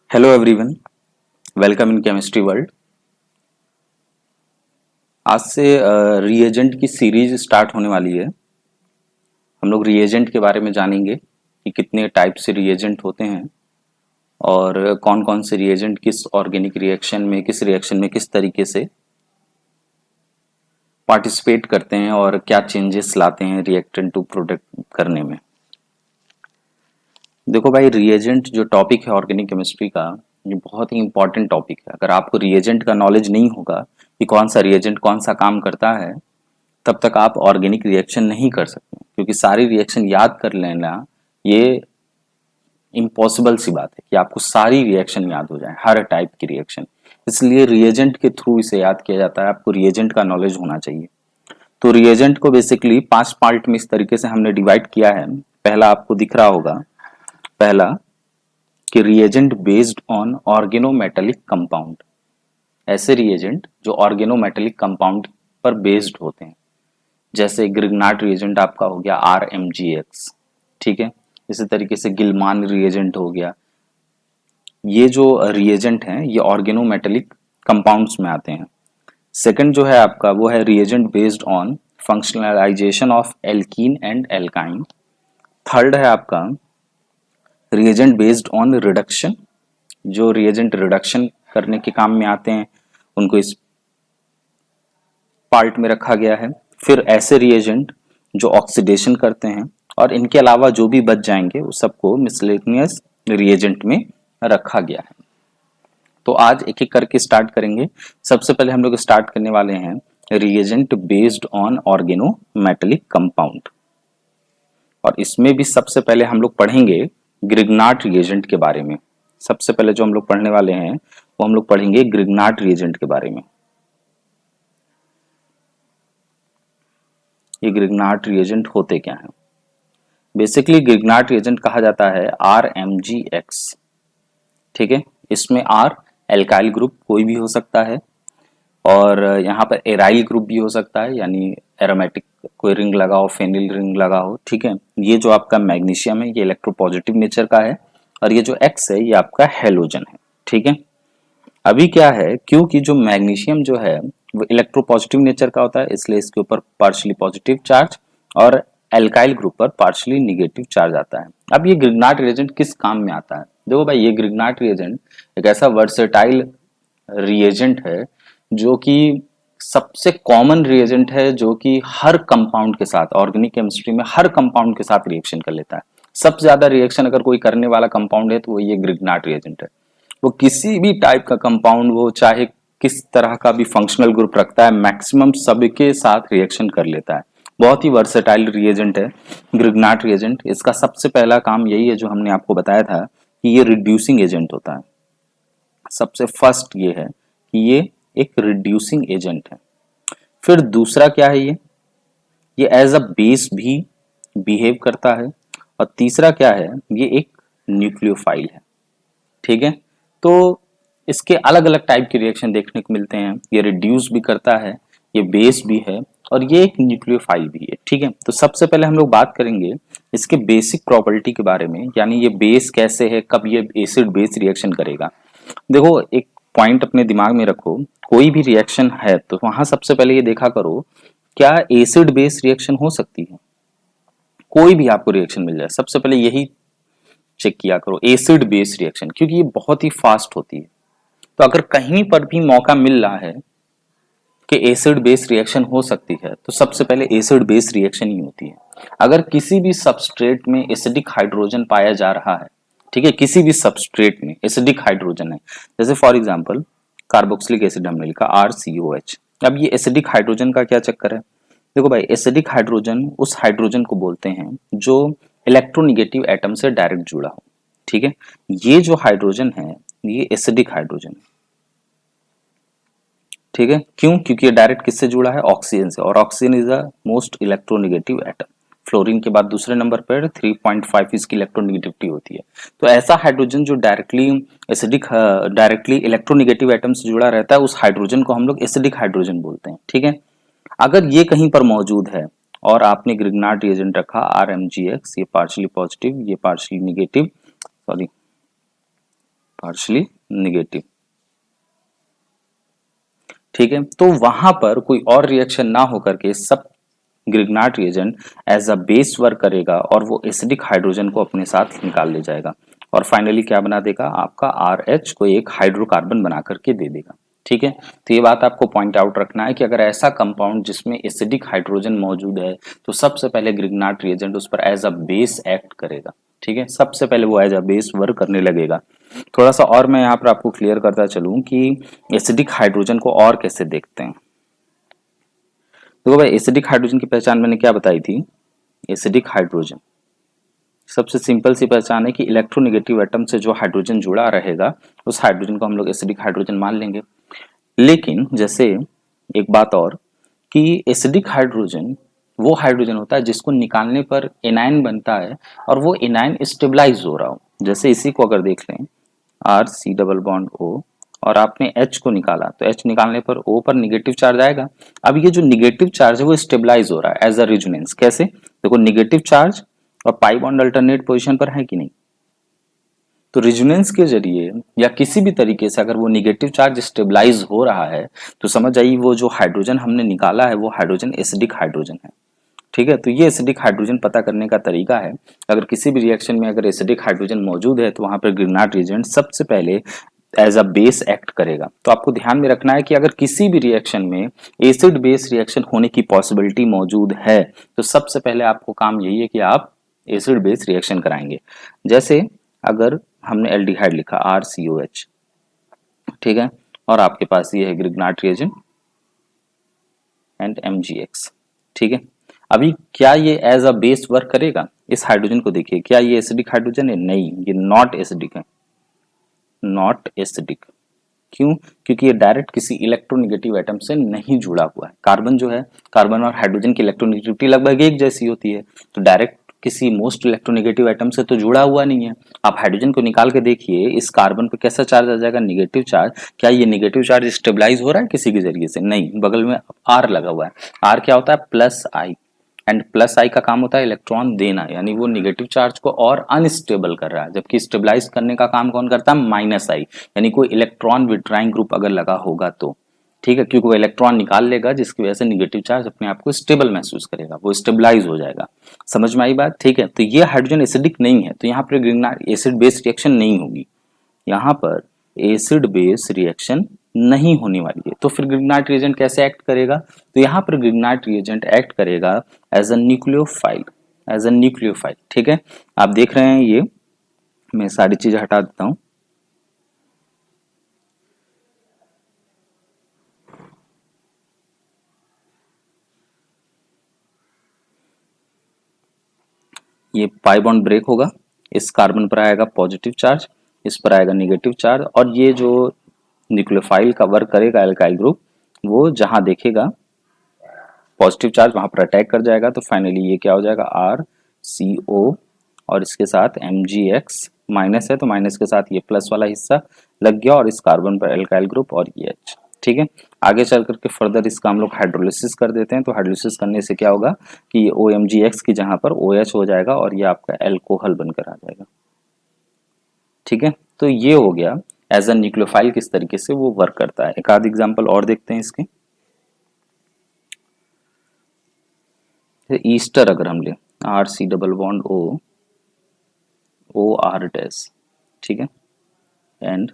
Hello everyone, welcome in chemistry world. आज से reagent की सीरीज स्टार्ट होने वाली है। हम लोग रिएजेंट के बारे में जानेंगे कि कितने टाइप से रिएजेंट होते हैं और कौन कौन से रिएजेंट किस ऑर्गेनिक रिएक्शन में किस तरीके से पार्टिसिपेट करते हैं और क्या चेंजेस लाते हैं रिएक्टेंट टू प्रोडक्ट करने में। देखो भाई, रिएजेंट जो टॉपिक है ऑर्गेनिक केमिस्ट्री का, ये बहुत ही इंपॉर्टेंट टॉपिक है। अगर आपको रिएजेंट का नॉलेज नहीं होगा कि कौन सा रिएजेंट कौन सा काम करता है, तब तक आप ऑर्गेनिक रिएक्शन नहीं कर सकते, क्योंकि सारी रिएक्शन याद कर लेना ये इम्पॉसिबल सी बात है कि आपको सारी रिएक्शन याद हो जाए, हर टाइप की रिएक्शन। इसलिए रिएजेंट के थ्रू इसे याद किया जाता है। आपको रिएजेंट का नॉलेज होना चाहिए। तो रिएजेंट को बेसिकली 5 पार्ट में इस तरीके से हमने डिवाइड किया है। पहला आपको दिख रहा होगा, पहला कि reagent based on organometallic compound. ऐसे रिएजेंट जो ऑर्गेनोमेटेलिक कंपाउंड पर बेस्ड होते हैं, जैसे ग्रिग्नार्ड रिएजेंट आपका हो गया RMGX, ठीक है। इसी तरीके से गिलमान रिएजेंट हो गया। ये जो रिएजेंट हैं ये ऑर्गेनोमेटेलिक कंपाउंड्स में आते हैं। सेकंड जो है आपका वो है reagent based on functionalization of alkene and alkyne. Third है आपका रिएजेंट बेस्ड ऑन रिडक्शन। जो रिएजेंट रिडक्शन करने के काम में आते हैं उनको इस पार्ट में रखा गया है। फिर ऐसे रिएजेंट जो ऑक्सीडेशन करते हैं, और इनके अलावा जो भी बच जाएंगे उस सबको मिसलेनियस रिएजेंट में रखा गया है। तो आज एक एक करके स्टार्ट करेंगे। सबसे पहले हम लोग स्टार्ट करने वाले हैं reagent based on organometallic compound, और इसमें भी सबसे पहले हम लोग पढ़ेंगे ग्रिग्नार्ड रिएजेंट के बारे में। सबसे पहले जो हम लोग पढ़ने वाले हैं वो हम लोग पढ़ेंगे ग्रिग्नार्ड रिएजेंट के बारे में। ये ग्रिग्नार्ड रिएजेंट होते क्या हैं? बेसिकली ग्रिग्नार्ड रिएजेंट कहा जाता है RMGX, ठीक है। इसमें R एल्काइल ग्रुप कोई भी हो सकता है, और यहाँ पर एराइल ग्रुप भी हो सकता है, यानी एरोमेटिक कोई रिंग लगा हो, फेनिल रिंग लगा हो, ठीक है। ये जो आपका मैग्नीशियम है ये इलेक्ट्रोपॉजिटिव नेचर का है, और ये जो X है ये आपका हेलोजन है, ठीक है। अभी क्या है, क्योंकि जो मैग्नीशियम जो है वो इलेक्ट्रोपॉजिटिव नेचर का होता है, इसलिए इसके ऊपर पार्शियली पॉजिटिव चार्ज और एल्काइल ग्रुप पर पार्शियली निगेटिव चार्ज आता है। अब ये ग्रिग्नार्ड रिएजेंट किस काम में आता है? देखो भाई, ये ग्रिग्नार्ड रिएजेंट एक ऐसा वर्सेटाइल रिएजेंट है जो कि सबसे कॉमन रिएजेंट है, जो कि हर कंपाउंड के साथ, ऑर्गेनिक केमिस्ट्री में हर कंपाउंड के साथ रिएक्शन कर लेता है। सबसे ज्यादा रिएक्शन अगर कोई करने वाला कंपाउंड है तो वो ये ग्रिग्नार्ड रिएजेंट है। वो किसी भी टाइप का कंपाउंड, वो चाहे किस तरह का भी फंक्शनल ग्रुप रखता है, मैक्सिमम सबके साथ रिएक्शन कर लेता है। बहुत ही वर्सेटाइल रिएजेंट है ग्रिग्नार्ड रिएजेंट। इसका सबसे पहला काम यही है जो हमने आपको बताया था कि ये रिड्यूसिंग एजेंट होता है। सबसे फर्स्ट ये है कि ये एक रिड्यूसिंग एजेंट है। फिर दूसरा क्या है, ये एज अ बेस भी बिहेव करता है। और तीसरा क्या है, ये एक न्यूक्लियोफाइल है, ठीक है। तो इसके अलग अलग टाइप के रिएक्शन देखने को मिलते हैं। ये रिड्यूस भी करता है, ये बेस भी है, और ये एक न्यूक्लियोफाइल भी है, ठीक है। तो सबसे पहले हम लोग बात करेंगे इसके बेसिक प्रॉपर्टी के बारे में, यानी ये बेस कैसे है, कब ये एसिड बेस रिएक्शन करेगा। देखो, एक पॉइंट अपने दिमाग में रखो, कोई भी रिएक्शन है तो वहां सबसे पहले ये देखा करो क्या एसिड बेस रिएक्शन हो सकती है। कोई भी आपको रिएक्शन मिल जाए, सबसे पहले यही चेक किया करो, एसिड बेस रिएक्शन, क्योंकि ये बहुत ही फास्ट होती है। तो अगर कहीं पर भी मौका मिल रहा है कि एसिड बेस रिएक्शन हो सकती है, तो सबसे पहले एसिड बेस रिएक्शन ही होती है। अगर किसी भी सबस्ट्रेट में एसिडिक हाइड्रोजन पाया जा रहा है, ठीक है, किसी भी सबस्ट्रेट में एसिडिक हाइड्रोजन है, जैसे फॉर एग्जांपल कार्बोक्सिलिक एसिड हमने लिखा RCOH। अब ये एसिडिक हाइड्रोजन का क्या चक्कर है? देखो भाई, एसिडिक हाइड्रोजन उस हाइड्रोजन को बोलते हैं जो इलेक्ट्रोनिगेटिव एटम से डायरेक्ट जुड़ा हो, ठीक है। ये जो हाइड्रोजन है ये एसिडिक हाइड्रोजन है, ठीक है। क्यों? क्योंकि ये डायरेक्ट किससे जुड़ा है? ऑक्सीजन से, और oxygen is the most electronegative atom. Fluorine के बाद दूसरे नंबर पर 3.5 इसकी इलेक्ट्रोनिगेटिविटी होती है। तो ऐसा हाइड्रोजन जो डायरेक्टली इलेक्ट्रोनिगेटिव एटम से जुड़ा रहता है, उस हाइड्रोजन को हम लोग एसिडिक हाइड्रोजन बोलते हैं, ठीक है। अगर ये कहीं पर मौजूद है और आपने ग्रिग्नार्ड रिएजेंट रखा RMGX, ये पार्शियली पॉजिटिव, ये partially negative, sorry, partially negative. ठीक है, तो वहां पर कोई और रिएक्शन ना होकर के सब Grignard reagent as a base work करेगा और वो एसिडिक हाइड्रोजन को अपने साथ निकाल ले जाएगा और फाइनली क्या बना देगा, आपका RH को एक हाइड्रोकार्बन बना करके दे देगा। ठीक है, तो ये बात आपको पॉइंट आउट रखना है कि अगर ऐसा कंपाउंड जिसमें एसिडिक हाइड्रोजन मौजूद है तो सबसे पहले ग्रिग्नार्ड रिएजेंट उस पर एज अ बेस एक्ट करेगा। ठीक है, सबसे पहले वो एज अ बेस वर्क करने लगेगा। थोड़ा सा और मैं यहाँ पर आपको क्लियर करता चलूं कि एसिडिक हाइड्रोजन को और कैसे देखते हैं। देखो भाई, एसिडिक हाइड्रोजन की पहचान मैंने क्या बताई थी। एसिडिक हाइड्रोजन सबसे सिंपल सी पहचान है कि इलेक्ट्रोनेगेटिव एटम से जो हाइड्रोजन जुड़ा रहेगा उस हाइड्रोजन को हम लोग एसिडिक हाइड्रोजन मान लेंगे। लेकिन जैसे एक बात और कि एसिडिक हाइड्रोजन वो हाइड्रोजन होता है जिसको निकालने पर एनायन बनता है और वो एनायन स्टेबलाइज हो रहा हो। जैसे इसी को अगर देख लें R≡CO और आपने H को निकाला तो H निकालने पर O पर निगेटिव चार्ज आएगा। अब ये जो निगेटिव चार्ज है वो स्टेबलाइज हो रहा है एज अ रेजोनेंस। कैसे, देखो निगेटिव चार्ज और पाई बॉन्ड अल्टरनेट पोजीशन पर है कि नहीं, तो रेजोनेंस के जरिए या किसी भी तरीके से अगर वो निगेटिव चार्ज स्टेबलाइज हो रहा है तो समझ जाइए वो जो हाइड्रोजन हमने निकाला है वो हाइड्रोजन एसिडिक हाइड्रोजन है। ठीक है, तो ये एसिडिक हाइड्रोजन पता करने का तरीका है। अगर किसी भी रिएक्शन में अगर एसिडिक हाइड्रोजन मौजूद है तो वहां पर ग्रिग्नार्ड रिएजेंट सबसे पहले एज अ बेस एक्ट करेगा। तो आपको ध्यान में रखना है कि अगर किसी भी रिएक्शन में एसिड बेस रिएक्शन होने की पॉसिबिलिटी मौजूद है तो सबसे पहले आपको काम यही है कि आप एसिड बेस रिएक्शन कराएंगे। जैसे अगर हमने एल्डिहाइड लिखा RCOH, ठीक है, और आपके पास ये है ग्रिग्नार्ड रिएजेंट एंड MgX। ठीक है, अभी क्या ये एज अ बेस वर्क करेगा। इस हाइड्रोजन को देखिए, क्या ये एसिडिक हाइड्रोजन है, नहीं, ये नॉट एसिडिक है, नॉट एसिडिक। क्यों, क्योंकि ये डायरेक्ट किसी इलेक्ट्रोनेगेटिव एटम से नहीं जुड़ा हुआ है। कार्बन जो है, कार्बन और हाइड्रोजन की इलेक्ट्रोनेगेटिविटी लगभग एक जैसी होती है, तो डायरेक्ट किसी मोस्ट इलेक्ट्रोनेगेटिव एटम से तो जुड़ा हुआ नहीं है। आप हाइड्रोजन को निकाल के देखिए, इस कार्बन पे कैसा चार्ज आ जाएगा, निगेटिव चार्ज। क्या ये निगेटिव चार्ज स्टेबलाइज हो रहा है किसी के जरिए से, नहीं, बगल में R लगा हुआ है। R क्या होता है, +I, एंड +I का काम होता है इलेक्ट्रॉन देना, यानी वो निगेटिव चार्ज को और अनस्टेबल कर रहा है। जबकि स्टेबलाइज करने का काम कौन करता है, -I, यानी कोई इलेक्ट्रॉन विड्राइंग ग्रुप अगर लगा होगा तो। ठीक है, क्योंकि वो इलेक्ट्रॉन निकाल लेगा जिसकी वजह से निगेटिव चार्ज अपने आप को स्टेबल महसूस करेगा, वो स्टेबलाइज हो जाएगा। समझ में आई बात। ठीक है, तो ये हाइड्रोजन एसिडिक नहीं है, तो यहाँ पर ग्रिग्नार्ड एसिड बेस रिएक्शन नहीं होगी, यहाँ पर एसिड बेस रिएक्शन नहीं होने वाली है। तो फिर ग्रिग्नार्ड रिएजेंट कैसे एक्ट करेगा, तो यहाँ पर ग्रिग्नार्ड रिएजेंट एक्ट करेगा as a nucleophile, as a nucleophile. ठीक है, आप देख रहे हैं, ये मैं सारी चीजें हटा देता हूं। ये पाई बॉन्ड ब्रेक होगा, इस कार्बन पर आएगा पॉजिटिव चार्ज, इस पर आएगा निगेटिव चार्ज, और ये जो न्यूक्लियोफाइल का वर्क करेगा एल्काइल ग्रुप, वो जहां देखेगा पॉजिटिव चार्ज वहां पर अटैक कर जाएगा। तो फाइनली ये क्या हो जाएगा, RCO और इसके साथ MgX, माइनस है तो माइनस के साथ ये प्लस वाला हिस्सा लग गया और इस कार्बन पर एल्काइल ग्रुप और ये H। ठीक है, आगे चल करके फर्दर इसका हम लोग हाइड्रोलिसिस कर देते हैं। तो हाइड्रोलिसिस करने से क्या होगा कि ये OMgX की जगह पर OH हो जाएगा और ये आपका एल्कोहल बनकर आ जाएगा। ठीक है, तो ये हो गया एज अ न्यूक्लियोफाइल किस तरीके से वो वर्क करता है। एक आध एग्जाम्पल और देखते हैं इसके। ईस्टर अगर हम ले, RC≡O, OR', ठीक है, एंड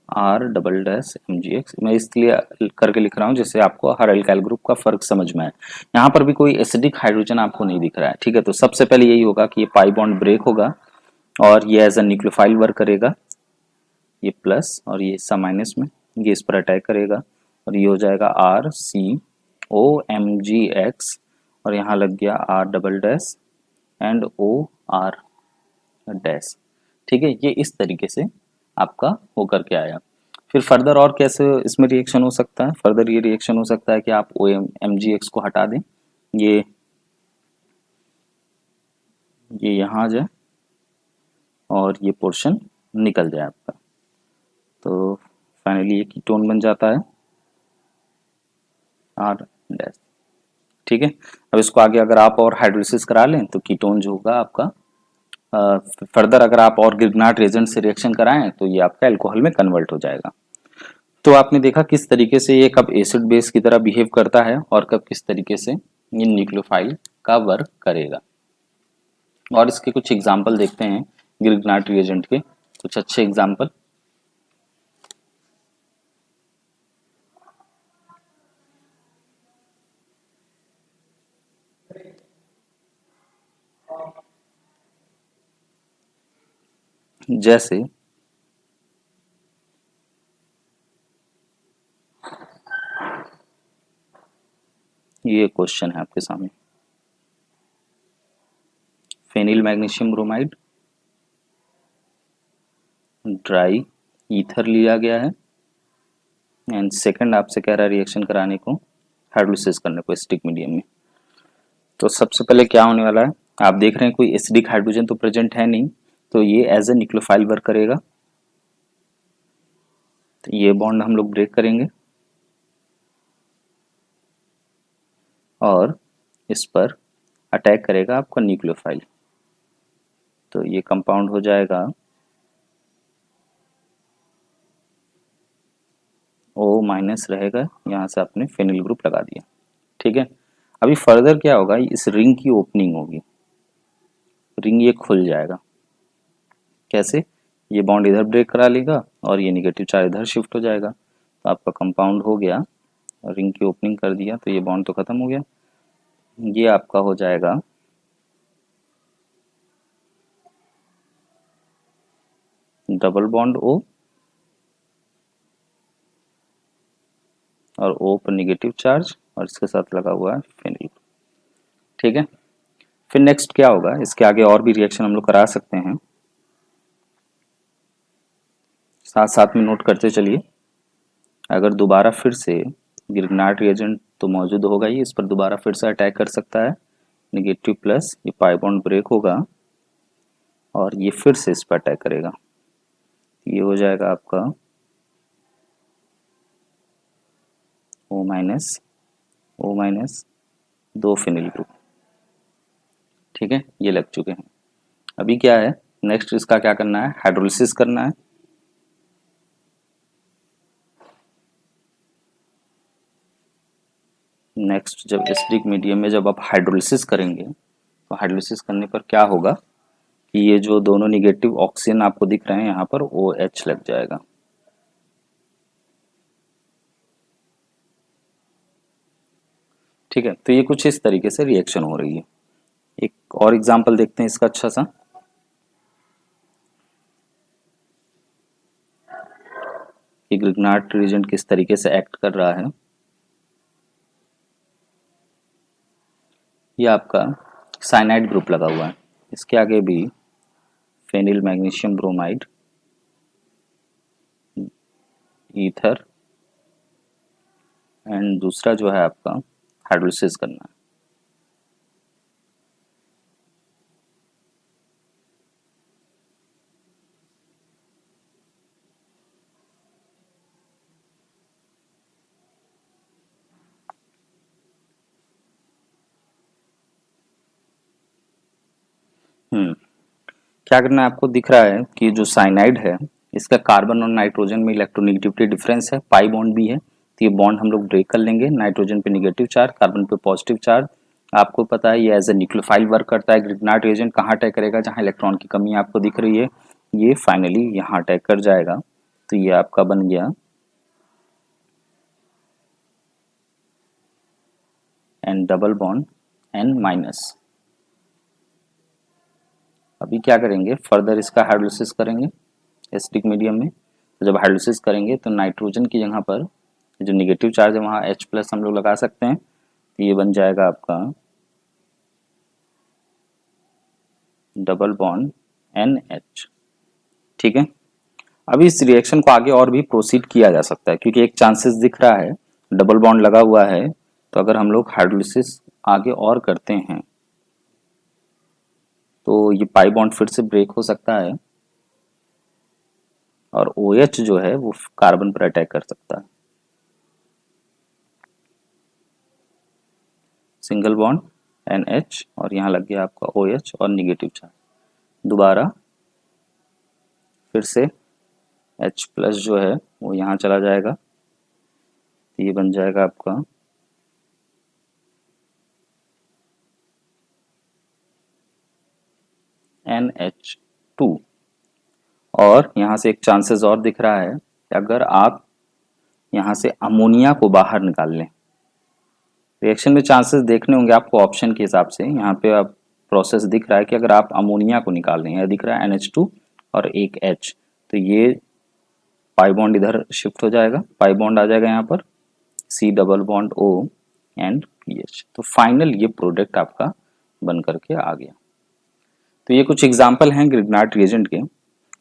R'≡MgX। मैं इसलिए करके लिख रहा हूं जैसे आपको हर एल्काइल ग्रुप का फर्क समझ में आए। यहाँ पर भी कोई एसिडिक हाइड्रोजन आपको नहीं दिख रहा है। ठीक है, तो सबसे पहले यही होगा कि ये पाई बॉन्ड ब्रेक होगा और ये एज अ न्यूक्लियोफाइल वर्क करेगा, ये प्लस और ये हिस्सा माइनस में, ये इस पर अटैक करेगा और ये हो जाएगा RCOMgX और यहाँ लग गया R'' एंड OR'। ठीक है, ये इस तरीके से आपका होकर के आया। फिर फर्दर और कैसे इसमें रिएक्शन हो सकता है, फर्दर ये रिएक्शन हो सकता है कि आप MgX को हटा दें, ये यहाँ आ जाए और ये पोर्शन निकल जाए आपका, तो फाइनली ये कीटोन बन जाता है R'। ठीक है, अब इसको आगे अगर आप और हाइड्रोलिसिस करा लें तो कीटोन जो होगा आपका फर्दर अगर आप और ग्रिग्नार्ड रिएजेंट से रिएक्शन कराएं तो ये आपका अल्कोहल में कन्वर्ट हो जाएगा। तो आपने देखा किस तरीके से ये कब एसिड बेस की तरह बिहेव करता है और कब किस तरीके से ये न्यूक्लियोफाइल का वर्क करेगा। और इसके कुछ एग्जाम्पल देखते हैं ग्रिग्नार्ड रिएजेंट के, कुछ अच्छे एग्जाम्पल। जैसे ये क्वेश्चन है आपके सामने, phenyl magnesium bromide dry ether लिया गया है एंड सेकंड आपसे कह रहा है रिएक्शन कराने को, हाइड्रोलिसिस करने को एसिडिक मीडियम में। तो सबसे पहले क्या होने वाला है, आप देख रहे हैं कोई एसिडिक हाइड्रोजन तो प्रेजेंट है नहीं, तो ये एज ए न्यूक्लियोफाइल वर्क करेगा। तो ये बॉन्ड हम लोग ब्रेक करेंगे और इस पर अटैक करेगा आपका न्यूक्लियोफाइल। तो ये कंपाउंड हो जाएगा O माइनस रहेगा, यहाँ से आपने फेनिल ग्रुप लगा दिया। ठीक है, अभी फर्दर क्या होगा, इस रिंग की ओपनिंग होगी, रिंग ये खुल जाएगा। कैसे, ये बॉन्ड इधर ब्रेक करा लेगा और ये निगेटिव चार्ज इधर शिफ्ट हो जाएगा, तो आपका कंपाउंड हो गया, रिंग की ओपनिंग कर दिया तो ये बॉन्ड तो खत्म हो गया। ये आपका हो जाएगा डबल बॉन्ड O और O पर निगेटिव चार्ज और इसके साथ लगा हुआ है फेनिल। ठीक है, फिर नेक्स्ट क्या होगा, इसके आगे और भी रिएक्शन हम लोग करा सकते हैं, साथ साथ में नोट करते चलिए। अगर दोबारा फिर से ग्रिग्नार्ड रिएजेंट तो मौजूद होगा ही, इस पर दोबारा फिर से अटैक कर सकता है, निगेटिव प्लस, ये पाई बॉन्ड ब्रेक होगा और ये फिर से इस पर अटैक करेगा। ये हो जाएगा आपका O माइनस 2 फेनिल ग्रुप। ठीक है, ये लग चुके हैं। अभी क्या है, नेक्स्ट इसका क्या करना है, हाइड्रोलिसिस करना है। नेक्स्ट जब एसिडिक मीडियम में जब आप हाइड्रोलिसिस करेंगे तो हाइड्रोलिसिस करने पर क्या होगा कि ये जो दोनों निगेटिव ऑक्सीजन आपको दिख रहे हैं यहाँ पर OH लग जाएगा। ठीक है, तो ये कुछ इस तरीके से रिएक्शन हो रही है। एक और एग्जांपल देखते हैं इसका अच्छा सा, कि ग्रिग्नार्ड रिएजेंट किस तरीके से एक्ट कर रहा है। ये आपका साइनाइड ग्रुप लगा हुआ है, इसके आगे भी phenyl magnesium bromide ether and दूसरा जो है आपका हाइड्रोलिसिस करना है। क्या करना है आपको, दिख रहा है कि जो साइनाइड है इसका कार्बन और नाइट्रोजन में इलेक्ट्रोनेगेटिविटी डिफरेंस है, पाई बॉन्ड भी है, तो ये बॉन्ड हम लोग ब्रेक कर लेंगे। नाइट्रोजन पे नेगेटिव चार्ज, कार्बन पे पॉजिटिव चार्ज। आपको पता है ये एज ए न्यूक्लियोफाइल वर्क करता है। ग्रिग्नार्ड रिएजेंट कहाँ अटैक करेगा, जहाँ इलेक्ट्रॉन की कमी आपको दिख रही है, ये फाइनली यहाँ अटैक कर जाएगा। तो ये आपका बन गया N double bond N minus. अभी क्या करेंगे, फर्दर इसका हाइड्रोलिसिस करेंगे एसिडिक मीडियम में। तो जब हाइड्रोलिसिस करेंगे तो नाइट्रोजन की जगह पर जो निगेटिव चार्ज है वहाँ H प्लस हम लोग लगा सकते हैं, तो ये बन जाएगा आपका डबल बॉन्ड NH। ठीक है, अभी इस रिएक्शन को आगे और भी प्रोसीड किया जा सकता है, क्योंकि एक चांसेस दिख रहा है, डबल बॉन्ड लगा हुआ है, तो अगर हम लोग हाइड्रोलिसिस आगे और करते हैं तो ये पाई बॉन्ड फिर से ब्रेक हो सकता है और OH जो है वो कार्बन पर अटैक कर सकता है। सिंगल बॉन्ड NH और यहाँ लग गया आपका OH और निगेटिव चार्ज। दोबारा फिर से H प्लस जो है वो यहाँ चला जाएगा, तो ये बन जाएगा आपका NH2। और यहाँ से एक चांसेस और दिख रहा है कि अगर आप यहाँ से अमोनिया को बाहर निकाल लें, रिएक्शन में चांसेस देखने होंगे आपको ऑप्शन के हिसाब से। यहाँ पे आप प्रोसेस दिख रहा है कि अगर आप अमोनिया को निकाल लें, यह दिख रहा है NH2 और एक H, तो ये पाई बॉन्ड इधर शिफ्ट हो जाएगा, पाई बॉन्ड आ जाएगा यहाँ पर, C double bond O and PH। तो फाइनल ये प्रोडक्ट आपका बन करके आ गया। तो ये कुछ एग्जाम्पल हैं ग्रिग्नार्ड रिएजेंट के।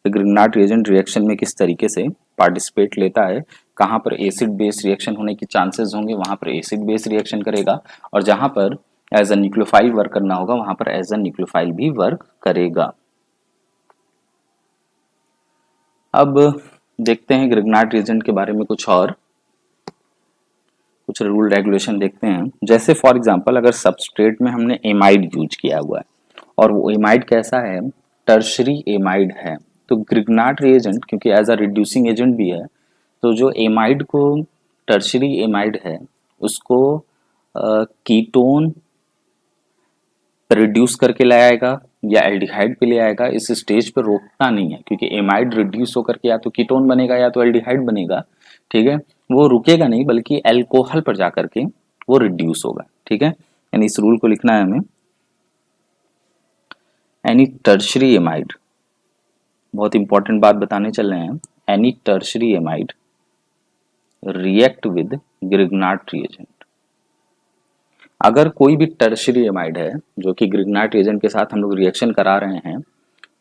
ग्रिग्नार्ड रिएजेंट रिएक्शन में किस तरीके से पार्टिसिपेट लेता है, कहाँ पर एसिड बेस रिएक्शन होने की चांसेस होंगे वहां पर एसिड बेस रिएक्शन करेगा, और जहां पर एज अ न्यूक्लियोफाइल वर्क करना होगा वहां पर एज अ न्यूक्लियोफाइल भी वर्क करेगा। अब देखते हैं ग्रिग्नार्ड रिएजेंट के बारे में कुछ रूल रेगुलेशन देखते हैं। जैसे फॉर एग्जांपल अगर सबस्ट्रेट में हमने एमाइड यूज किया हुआ है और वो एमाइड कैसा है, टर्शरी एमाइड है, तो ग्रिग्नार्ड रिएजेंट क्योंकि एज अ रिड्यूसिंग एजेंट भी है, तो जो एमाइड को टर्शरी एमाइड है उसको कीटोन रिड्यूस करके ले आएगा या एल्डिहाइड पे ले आएगा। इस स्टेज पे रोकना नहीं है क्योंकि एमाइड रिड्यूस होकर के या तो कीटोन बनेगा या तो एल्डिहाइड बनेगा, ठीक है, वो रुकेगा नहीं बल्कि एल्कोहल पर जाकर के वो रिड्यूस होगा, ठीक है। यानी इस रूल को लिखना है हमें, एनी टर्शरी एमाइड, बहुत इंपॉर्टेंट बात बताने चल रहे हैं, any tertiary amide react with Grignard reagent. अगर कोई भी टर्शरी एमाइड है जो कि ग्रिग्नार्ड रिएजेंट के साथ हम लोग रिएक्शन करा रहे हैं,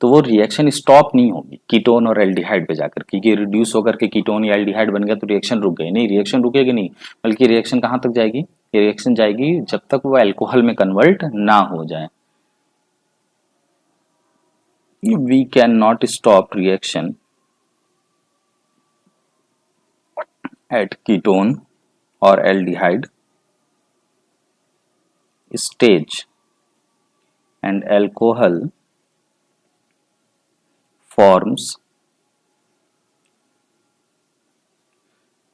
तो वो रिएक्शन स्टॉप नहीं होगी कीटोन और एल्डिहाइड पे जाकर, क्योंकि रिड्यूस होकर के कीटोन या एल्डिहाइड बन गया तो रिएक्शन रुक गई, नहीं रिएक्शन रुकेगी नहीं, बल्कि रिएक्शन कहाँ तक जाएगी, रिएक्शन जाएगी जब तक वो अल्कोहल में कन्वर्ट ना हो जाए। We cannot stop reaction at ketone or aldehyde stage and alcohol forms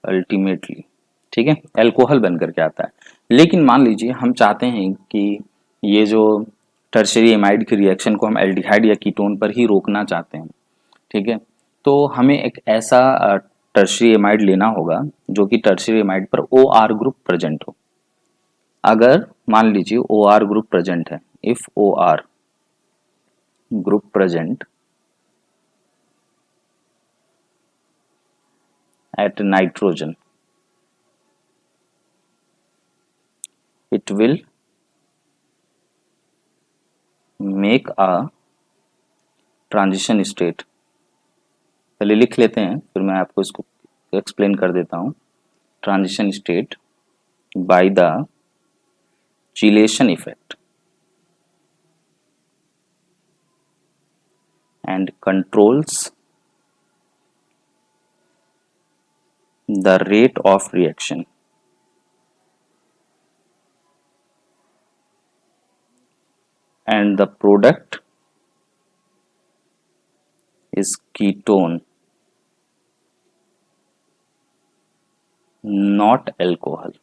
ultimately, ठीक है, अल्कोहल बन करके आता है। लेकिन मान लीजिए हम चाहते हैं कि ये जो टर्शरी एमाइड की रिएक्शन को हम एल्डिहाइड या कीटोन पर ही रोकना चाहते हैं, ठीक है, तो हमें एक ऐसा टर्शरी एमाइड लेना होगा जो कि टर्शरी एमाइड पर OR ग्रुप प्रेजेंट हो। अगर मान लीजिए OR ग्रुप प्रेजेंट है, if OR group present at nitrogen, it will make a transition state। पहले लिख लेते हैं फिर मैं आपको इसको एक्सप्लेन कर देता हूँ। Transition state by the chelation effect and controls the rate of reaction and the product is ketone not alcohol।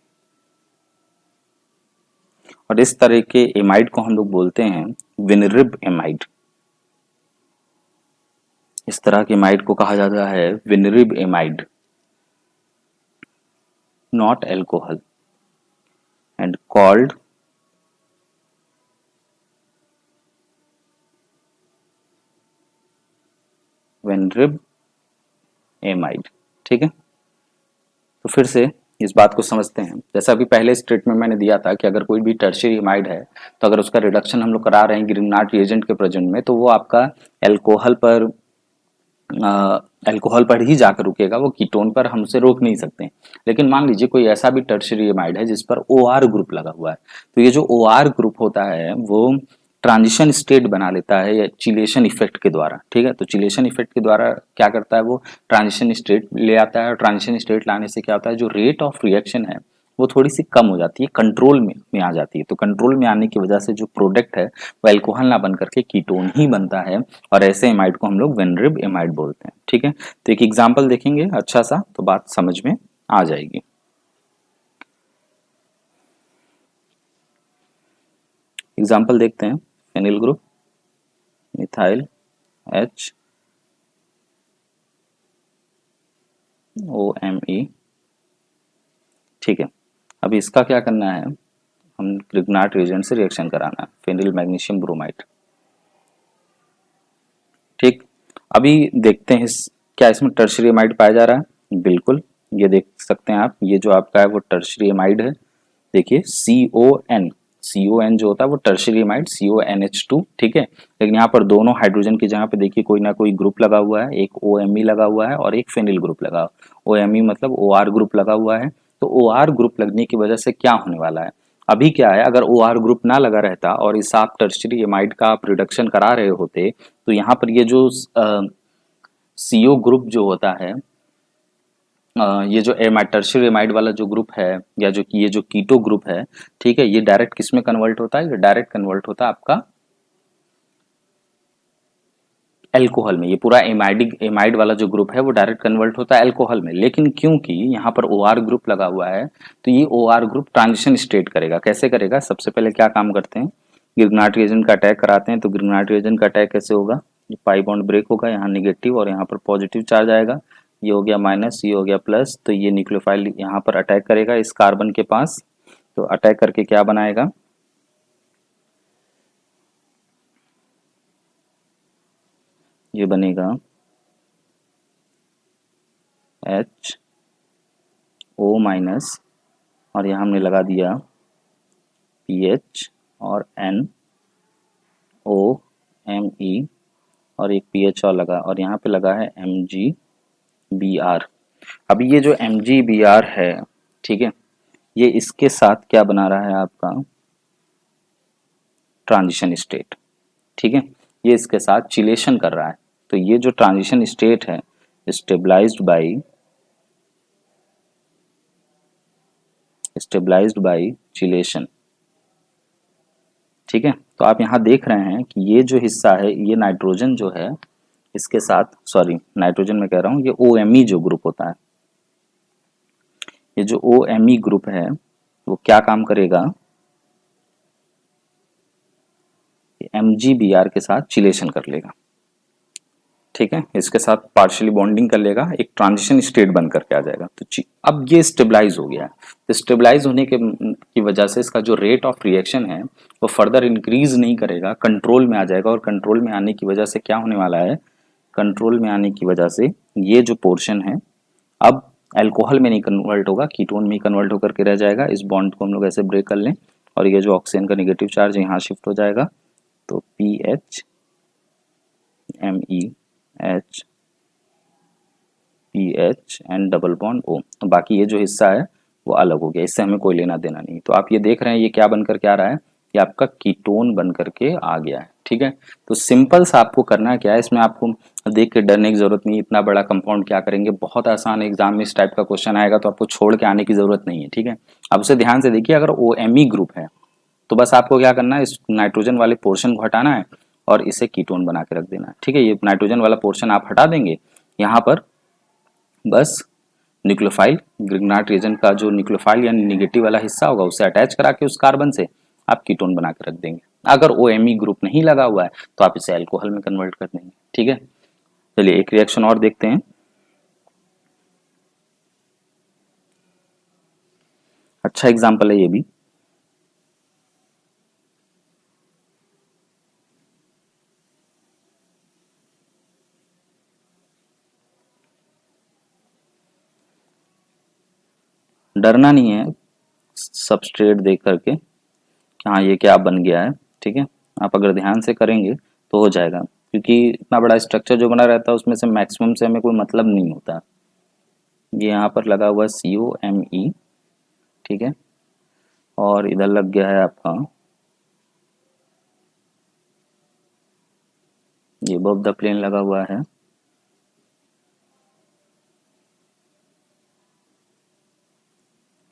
और इस तरह के एमाइड को हम लोग बोलते हैं विनरिब एमाइड। इस तरह के एमाइड को कहा जाता है Weinreb amide, not alcohol and called Weinreb amide, ठीक है। तो फिर से इस बात को समझते हैं, जैसा अभी पहले स्टेटमेंट मैंने दिया था कि अगर कोई भी टर्शियरी एमाइड है तो अगर उसका रिडक्शन हम लोग करा रहे हैं ग्रिग्नार्ड रिएजेंट के प्रेजेंट में, तो वो आपका अल्कोहल पर ही जाकर रुकेगा, वो कीटोन पर हमसे रोक नहीं सकते। लेकिन मान लीजिए कोई ऐसा भी टर्शियरी एमाइड है जिस पर OR ग्रुप लगा हुआ है, तो ये जो OR ग्रुप होता है वो ट्रांजिशन स्टेट बना लेता है या चिलेशन इफेक्ट के द्वारा, ठीक है। तो चिलेशन इफेक्ट के द्वारा क्या करता है, वो ट्रांजिशन स्टेट ले आता है, और ट्रांजिशन स्टेट लाने से क्या होता है, जो रेट ऑफ रिएक्शन है वो थोड़ी सी कम हो जाती है, कंट्रोल में आ जाती है। तो कंट्रोल में आने की वजह से जो प्रोडक्ट है वो एल्कोहल ना बन करके कीटोन ही बनता है, और ऐसे एमाइड को हम लोग वेनरिब एमाइड बोलते हैं। ठीक है, तो एक एग्जाम्पल देखेंगे अच्छा सा, तो बात समझ में आ जाएगी। एग्जाम्पल देखते हैं, phenyl group, methyl H O M E. ठीक है, अब इसका क्या करना है, हम ग्रिग्नार्ड रिएजेंट से रिएक्शन कराना है, फेनिल मैग्नीशियम ब्रोमाइड। ठीक, अभी देखते हैं क्या इसमें टर्शियरी एमाइड पाया जा रहा है। बिल्कुल, ये देख सकते हैं आप, ये जो आपका है वो टर्शियरी एमाइड है। देखिए CON जो होता है वो टर्शियरी एमाइड CONH2। ठीक है, लेकिन यहाँ पर दोनों हाइड्रोजन की जगह पे देखिए कोई ना कोई ग्रुप लगा हुआ है, एक OMe लगा हुआ है और एक फेनिल ग्रुप लगा, OMe मतलब OR ग्रुप लगा हुआ है। तो OR ग्रुप लगने की वजह से क्या होने वाला है, अभी क्या है, अगर OR ग्रुप ना लगा रहता और इस आप टर्शियरी एमाइड का आप रिडक्शन करा रहे होते, तो यहाँ पर ये जो CO ग्रुप जो होता है, ये जो एमाइड टर्शियरी एमाइड वाला जो ग्रुप है, या जो ये जो कीटो ग्रुप है, ठीक है, ये डायरेक्ट किस में कन्वर्ट होता है, ये डायरेक्ट कन्वर्ट होता है आपका एल्कोहल में। ये पूरा एमाइड वाला जो ग्रुप है वो डायरेक्ट कन्वर्ट होता है एल्कोहल में। लेकिन क्योंकि यहाँ पर OR ग्रुप लगा हुआ है, तो ये OR ग्रुप ट्रांजिशन स्टेट करेगा। कैसे करेगा, सबसे पहले क्या काम करते हैं, ग्रिग्नार्ड रिएजेंट का अटैक कराते हैं। तो ग्रिग्नार्ड रिएजेंट का अटैक कैसे होगा, ये पाई बॉन्ड ब्रेक होगा, यहाँ निगेटिव और यहाँ पर पॉजिटिव चार्ज आएगा, ये हो गया माइनस, ये हो गया प्लस। तो ये न्यूक्लियोफाइल यहाँ पर अटैक करेगा इस कार्बन के पास। तो अटैक करके क्या बनाएगा, ये बनेगा HO- और यहाँ हमने लगा दिया PH और NOMe और एक PH और लगा, और यहाँ पे लगा है MgBr। अब ये जो MgBr है, ठीक है, ये इसके साथ क्या बना रहा है आपका ट्रांजिशन स्टेट। ठीक है, ये इसके साथ चिलेशन कर रहा है। तो ये जो ट्रांजिशन स्टेट है स्टेबलाइज्ड बाय चिलेशन। ठीक है, तो आप यहाँ देख रहे हैं कि ये जो हिस्सा है, ये नाइट्रोजन जो है इसके साथ, सॉरी नाइट्रोजन में कह रहा हूँ, ये OMe जो ग्रुप होता है, ये जो OMe ग्रुप है वो क्या काम करेगा, MgBr के साथ चिलेशन कर लेगा। ठीक है, इसके साथ पार्शियली बॉन्डिंग कर लेगा, एक ट्रांजिशन स्टेट बन करके आ जाएगा। तो अब ये स्टेबलाइज हो गया है। तो स्टेबलाइज होने की वजह से इसका जो रेट ऑफ रिएक्शन है वो फर्दर इंक्रीज नहीं करेगा, कंट्रोल में आ जाएगा। और कंट्रोल में आने की वजह से क्या होने वाला है, कंट्रोल में आने की वजह से ये जो पोर्शन है अब अल्कोहल में नहीं कन्वर्ट होगा, कीटोन में कन्वर्ट होकर के रह जाएगा। इस बॉन्ड को हम लोग ऐसे ब्रेक कर लें और ये जो ऑक्सीजन का नेगेटिव चार्ज यहाँ शिफ्ट हो जाएगा। तो PH MEH PH and double bond O। बाकी ये जो हिस्सा है वो अलग हो गया, इससे हमें कोई लेना देना नहीं। तो आप ये देख रहे हैं ये क्या बन करके आ रहा है, ये आपका कीटोन बन करके आ गया है। ठीक है, तो सिंपल सा आपको करना क्या है, इसमें आपको देख के डरने की जरूरत नहीं, इतना बड़ा कंपाउंड क्या करेंगे, बहुत आसान एग्जाम में इस टाइप का क्वेश्चन आएगा तो आपको छोड़ के आने की जरूरत नहीं है। ठीक है, अब उसे ध्यान से देखिए, अगर OMe ग्रुप है तो बस आपको क्या करना है, इस नाइट्रोजन वाले पोर्शन को हटाना है और इसे कीटोन बना के रख देना है। ठीक है, ये नाइट्रोजन वाला पोर्शन आप हटा देंगे, यहाँ पर बस न्यूक्लियोफाइल ग्रिग्नार्ड रिएजेंट का जो न्यूक्लियोफाइल यानी निगेटिव वाला हिस्सा होगा उसे अटैच करा के उस कार्बन से आप कीटोन बना के रख देंगे। अगर OMe ग्रुप नहीं लगा हुआ है तो आप इसे अल्कोहल में कन्वर्ट कर देंगे। ठीक है, चलिए एक रिएक्शन और देखते हैं। अच्छा एग्जाम्पल है ये भी। डरना नहीं है सबस्ट्रेट देख करके कि हाँ ये क्या बन गया है। ठीक है, आप अगर ध्यान से करेंगे तो हो जाएगा, क्योंकि इतना बड़ा स्ट्रक्चर जो बना रहता है उसमें से मैक्सिमम से हमें कोई मतलब नहीं होता। ये यहाँ पर लगा हुआ है COMe। ठीक है, और इधर लग गया है आपका ये above द प्लेन लगा हुआ है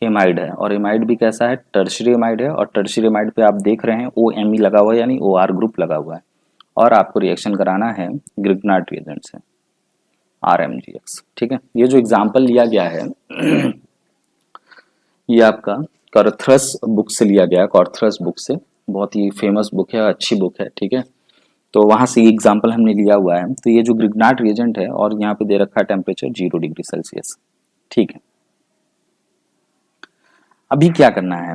एमाइड है, और एमाइड भी कैसा है, टर्शियरी एमाइड है, और टर्शियरी एमाइड पे आप देख रहे हैं OMe लगा हुआ है, यानी OR ग्रुप लगा हुआ है, और आपको रिएक्शन कराना है ग्रिग्नार्ड रिएजेंट से RMgx। ठीक है, ये जो एग्जाम्पल लिया गया है ये आपका कॉर्थरस बुक से लिया गया है, कॉर्थरस बुक से, बहुत ही फेमस बुक है, अच्छी बुक है। ठीक है, तो वहां से ये एग्जाम्पल हमने लिया हुआ है। तो ये जो ग्रिग्नार्ड रिएजेंट है, और यहाँ पे दे रखा है टेम्परेचर 0 डिग्री सेल्सियस। ठीक है, अभी क्या करना है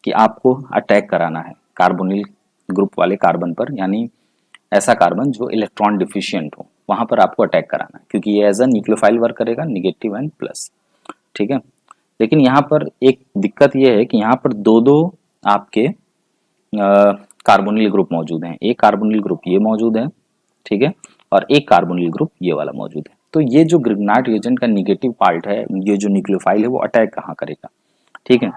कि आपको अटैक कराना है कार्बोनिल ग्रुप वाले कार्बन पर, यानी ऐसा कार्बन जो इलेक्ट्रॉन डिफिशियंट हो, वहां पर आपको अटैक कराना है, क्योंकि ये एज अ न्यूक्लियोफाइल वर्क करेगा, निगेटिव एंड प्लस। ठीक है, लेकिन यहाँ पर एक दिक्कत ये है कि यहाँ पर दो दो आपके कार्बोनिल ग्रुप मौजूद हैं, एक कार्बोनिल ग्रुप ये मौजूद है, ठीक है, और एक कार्बोनिल ग्रुप ये वाला मौजूद है। तो ये जो ग्रिग्नार्ड रिएजेंट का निगेटिव पार्ट है, ये जो न्यूक्लियोफाइल है, वो अटैक कहाँ करेगा? ठीक है,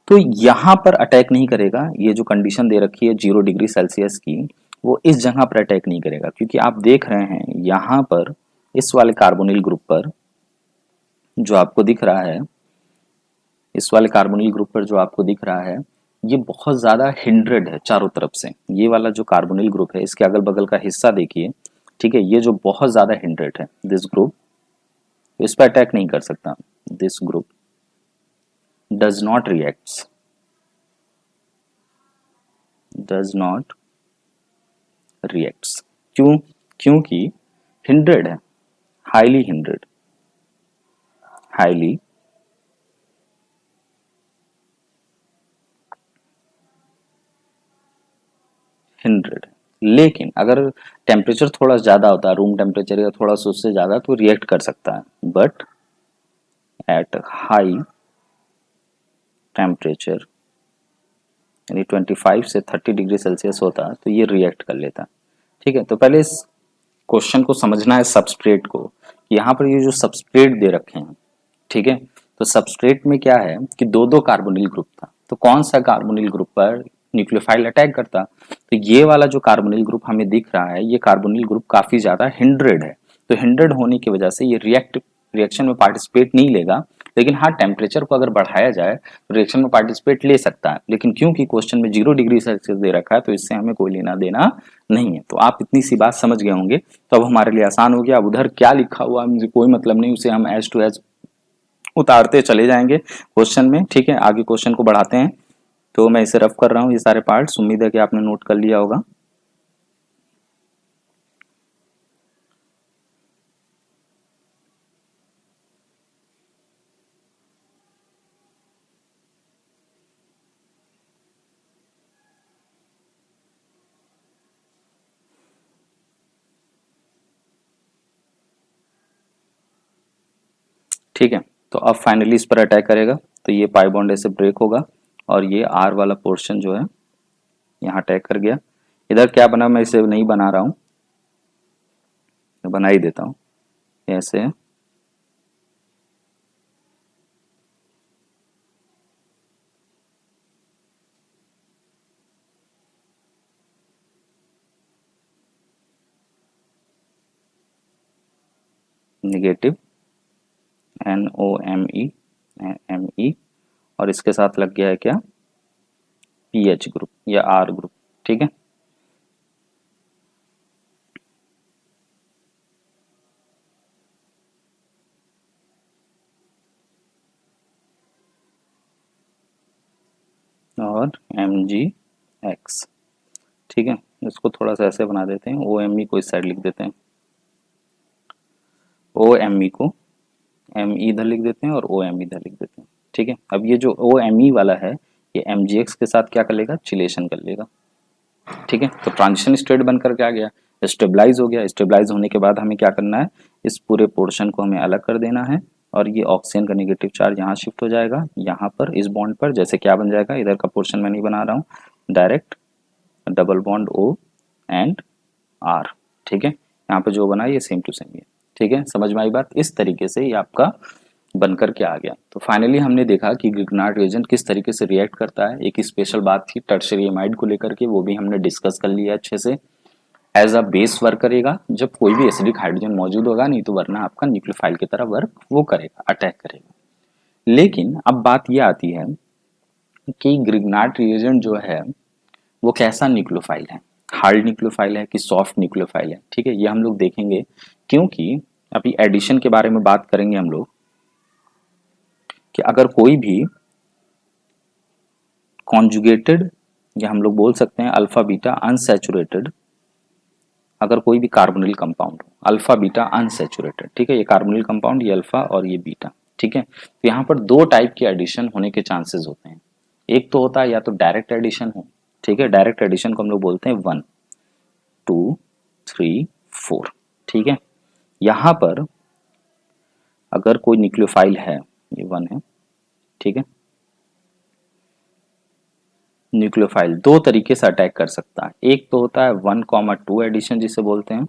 तो यहाँ पर अटैक नहीं करेगा, ये जो कंडीशन दे रखी है 0 डिग्री सेल्सियस की, वो इस जगह पर अटैक नहीं करेगा, क्योंकि आप देख रहे हैं यहाँ पर इस वाले कार्बोनिल ग्रुप पर जो आपको दिख रहा है, इस वाले कार्बोनिल ग्रुप पर जो आपको दिख रहा है, ये बहुत ज्यादा हिंड्रेड है चारों तरफ से। ये वाला जो कार्बोनिल ग्रुप है, इसके अगल बगल का हिस्सा देखिए, ठीक है, ये जो बहुत ज्यादा हिंड्रेड है, दिस ग्रुप, इस पर अटैक नहीं कर सकता। This group does not reacts, does not reacts. क्यों? क्योंकि हिंड्रेड है, हाईली हिंड्रेड, हाईली हिंड्रेड। लेकिन अगर टेम्परेचर थोड़ा ज्यादा होता है, रूम टेम्परेचर या थोड़ा सा उससे ज्यादा, तो रिएक्ट कर सकता है, बट एट हाई टेम्परेचर यानी 25 से 30 डिग्री सेल्सियस होता तो ये रिएक्ट कर लेता। ठीक है, तो पहले इस क्वेश्चन को समझना है सबस्ट्रेट को। यहाँ पर ये जो सबस्ट्रेट दे रखे हैं, ठीक है, तो सबस्ट्रेट में क्या है कि दो दो कार्बोनिल ग्रुप था, तो कौन सा कार्बोनिल ग्रुप पर न्यूक्लियोफाइल अटैक करता? तो ये वाला जो कार्बोनिल ग्रुप हमें दिख रहा है, ये कार्बोनिल ग्रुप काफी ज्यादा हिंड्रेड है, तो हिंड्रेड होने की वजह से ये रिएक्शन में पार्टिसिपेट नहीं लेगा। लेकिन हाँ, टेम्परेचर को अगर बढ़ाया जाए तो रिएक्शन में पार्टिसिपेट ले सकता है, लेकिन क्योंकि क्वेश्चन में 0 डिग्री सेल्सियस दे रखा है, तो इससे हमें कोई लेना देना नहीं है। तो आप इतनी सी बात समझ गए होंगे, तो अब हमारे लिए आसान हो गया। अब उधर क्या लिखा हुआ मुझे कोई मतलब नहीं, उसे हम एज टू एज उतारते चले जाएंगे क्वेश्चन में। ठीक है, आगे क्वेश्चन को बढ़ाते हैं। तो मैं इसे रफ कर रहा हूँ, ये सारे पार्ट्स, उम्मीद है कि आपने नोट कर लिया होगा। ठीक है, तो अब फाइनली इस पर अटैक करेगा, तो ये पाई बॉन्ड ऐसे ब्रेक होगा, और ये आर वाला पोर्शन जो है यहाँ अटैक कर गया। इधर क्या बना, मैं इसे नहीं बना रहा हूँ, बना ही देता हूँ ऐसे। निगेटिव NOMe ME, और इसके साथ लग गया है क्या, PH ग्रुप या R ग्रुप। ठीक है, और MgX। ठीक है, इसको थोड़ा सा ऐसे बना देते हैं, OMe को इस साइड लिख देते हैं, OMe को ME इधर लिख देते हैं, और OM इधर लिख देते हैं। ठीक है, अब ये जो OMe वाला है, ये MgX के साथ क्या कर लेगा, चिलेशन कर लेगा। ठीक है, तो ट्रांजिशन स्टेट बनकर क्या गया, स्टेबलाइज हो गया। स्टेबलाइज होने के बाद हमें क्या करना है, इस पूरे पोर्शन को हमें अलग कर देना है, और ये ऑक्सीजन का नेगेटिव चार्ज यहाँ शिफ्ट हो जाएगा, यहाँ पर इस बॉन्ड पर जैसे क्या बन जाएगा, इधर का पोर्शन मैं नहीं बना रहा हूँ, direct double bond O and R। ठीक है, यहाँ पे जो बना है ये सेम टू सेम है। ठीक है, समझ में आई बात? इस तरीके से ये आपका बनकर के आ गया। तो फाइनली हमने देखा कि ग्रिग्नार्ड रिएजेंट किस तरीके से रिएक्ट करता है। एक स्पेशल बात थी टर्शियरी एमाइड को लेकर के, वो भी हमने डिस्कस कर लिया अच्छे से। एज अ बेस वर्क करेगा जब कोई भी एसिडिक हाइड्रोजन मौजूद होगा, नहीं तो वरना आपका न्यूक्लियोफाइल की तरह वर्क वो करेगा, अटैक करेगा। लेकिन अब बात ये आती है कि ग्रिग्नार्ड रिएजेंट जो है वो कैसा न्यूक्लियोफाइल है, हार्ड न्यूक्लियोफाइल है कि सॉफ्ट न्यूक्लियोफाइल है। ठीक है, ये हम लोग देखेंगे, क्योंकि अभी एडिशन के बारे में बात करेंगे हम लोग कि अगर कोई भी कॉन्जुगेटेड या हम लोग बोल सकते हैं अल्फा बीटा अनसैचुरेटेड, अगर कोई भी कार्बोनिल कंपाउंड हो, अल्फा बीटा अनसैचुरेटेड, ठीक है, ये कार्बोनिल कंपाउंड, ये अल्फा और ये बीटा, ठीक है, तो यहाँ पर दो टाइप के एडिशन होने के चांसेस होते हैं। एक तो होता है या तो डायरेक्ट एडिशन हो, ठीक है, डायरेक्ट एडिशन को हम लोग बोलते हैं 1 2 3 4, ठीक है। यहाँ पर अगर कोई न्यूक्लियोफाइल है, ये 1 है, ठीक है, न्यूक्लियोफाइल दो तरीके से अटैक कर सकता है। एक तो होता है 1,2 एडिशन जिसे बोलते हैं,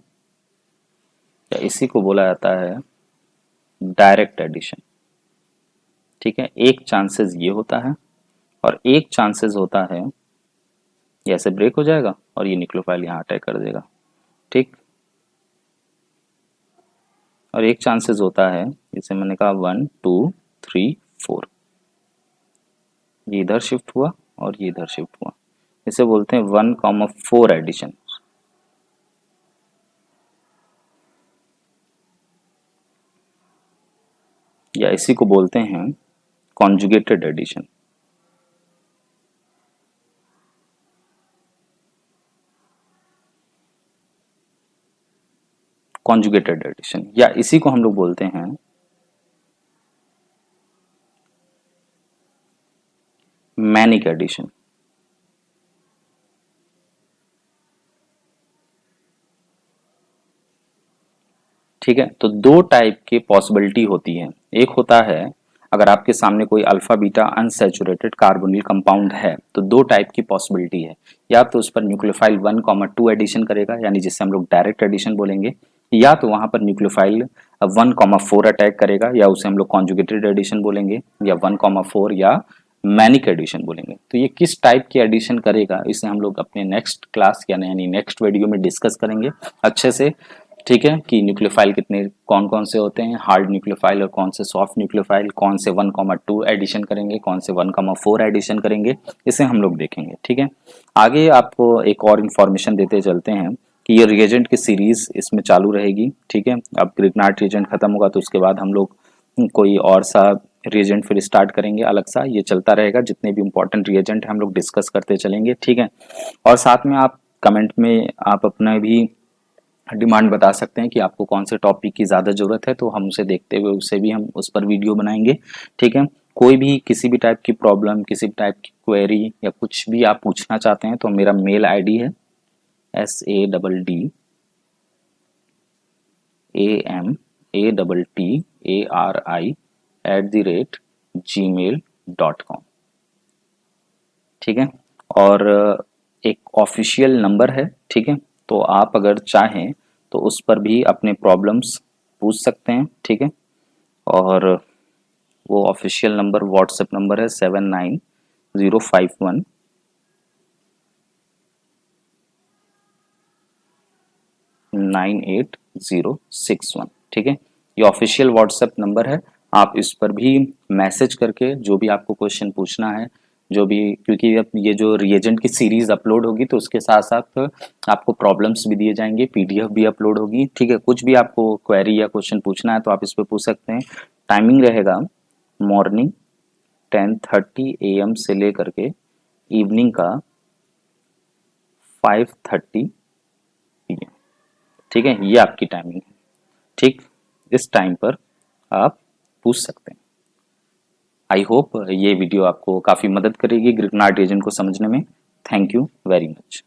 या इसी को बोला जाता है डायरेक्ट एडिशन, ठीक है। एक चांसेस ये होता है और एक चांसेस होता है ये ऐसे ब्रेक हो जाएगा और ये न्यूक्लियोफाइल यहाँ अटैक कर देगा, ठीक। और एक चांसेस होता है, जैसे मैंने कहा 1 2 3 4, ये इधर शिफ्ट हुआ और ये इधर शिफ्ट हुआ, इसे बोलते हैं 1,4 एडिशन। या इसी को बोलते हैं कॉन्जुगेटेड एडिशन। कॉन्जुगेटेड एडिशन या इसी को हम लोग बोलते हैं मैनिक एडिशन। ठीक है, तो दो टाइप के पॉसिबिलिटी होती है। एक होता है अगर आपके सामने कोई alpha beta unsaturated carbonyl compound है तो दो टाइप की पॉसिबिलिटी है, या तो उस पर न्यूक्लियोफाइल 1,2 एडिशन करेगा, यानी जिसे हम लोग डायरेक्ट एडिशन बोलेंगे, या तो वहां पर न्यूक्लियोफाइल 1,4 अटैक करेगा, या उसे हम लोग कॉन्जुगेटेड एडिशन बोलेंगे, या 1,4 या मैनिक एडिशन बोलेंगे। तो ये किस टाइप की एडिशन करेगा इसे हम लोग अपने नेक्स्ट क्लास यानी नेक्स्ट वीडियो में डिस्कस करेंगे अच्छे से, ठीक है, कि न्यूक्लियोफाइल कितने कौन कौन से होते हैं, हार्ड न्यूक्लियोफाइल और कौन से सॉफ्ट न्यूक्लियोफाइल, कौन से 1,2 एडिशन करेंगे, कौन से 1,4 एडिशन करेंगे, इसे हम लोग देखेंगे, ठीक है। आगे आपको एक और इन्फॉर्मेशन देते चलते हैं कि ये रिएजेंट की सीरीज इसमें चालू रहेगी, ठीक है। अब ग्रिग्नार्ड रिएजेंट खत्म होगा तो उसके बाद हम लोग कोई और सा रिएजेंट फिर स्टार्ट करेंगे अलग सा, ये चलता रहेगा, जितने भी इंपॉर्टेंट रिएजेंट हम लोग डिस्कस करते चलेंगे, ठीक है। और साथ में आप कमेंट में आप अपना भी डिमांड बता सकते हैं कि आपको कौन से टॉपिक की ज़्यादा ज़रूरत है, तो हम उसे देखते हुए उसे भी हम उस पर वीडियो बनाएंगे, ठीक है। कोई भी किसी भी टाइप की प्रॉब्लम, किसी भी टाइप की क्वेरी या कुछ भी आप पूछना चाहते हैं तो मेरा मेल आईडी है SADDAMATTARI@gmail.com, ठीक है। और एक ऑफिशियल नंबर है, ठीक है, तो आप अगर चाहें तो उस पर भी अपने प्रॉब्लम्स पूछ सकते हैं, ठीक है। और वो ऑफिशियल नंबर व्हाट्सएप नंबर है 7905198061, ठीक है। ये ऑफिशियल व्हाट्सएप नंबर है, आप इस पर भी मैसेज करके जो भी आपको क्वेश्चन पूछना है, जो भी, क्योंकि अब ये जो रिएजेंट की सीरीज अपलोड होगी तो उसके साथ साथ आपको प्रॉब्लम्स भी दिए जाएंगे, पीडीएफ भी अपलोड होगी, ठीक है। कुछ भी आपको क्वेरी या क्वेश्चन पूछना है तो आप इस पर पूछ सकते हैं। टाइमिंग रहेगा मॉर्निंग 10:30 AM से लेकर के इवनिंग का 5:30 PM, ठीक है, ये आपकी टाइमिंग है, ठीक। इस टाइम पर आप पूछ सकते हैं। आई होप ये वीडियो आपको काफ़ी मदद करेगी ग्रिग्नार्ड रिएजेंट को समझने में। Thank you very much.